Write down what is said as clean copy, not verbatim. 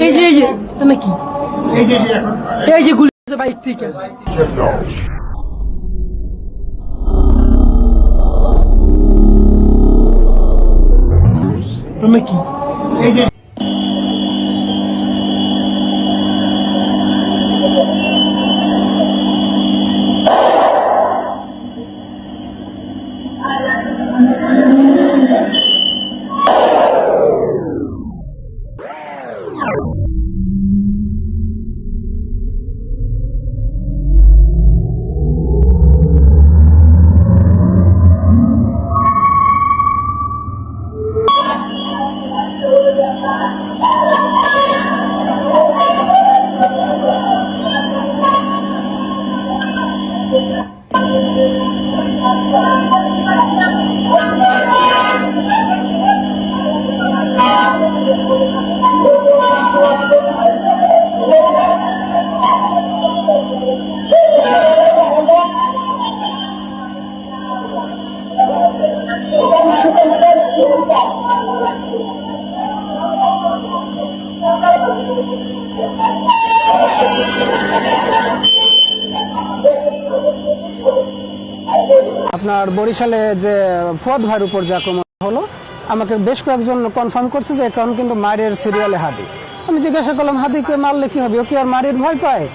এই যে নাকি এই যে গুলি বাইক থেকে নাকি আপনার বরিশালে যে ফুয়াদ ভাইয়ের উপর যে আক্রমণ হলো, আমাকে বেশ কয়েকজন কনফার্ম করছে যে এখন কিন্তু মারের সিরিয়ালে হাদি। আমি জিজ্ঞাসা করলাম, হাদিকে মারলে কি হবে, ও কি আর মারের ভয় পায়?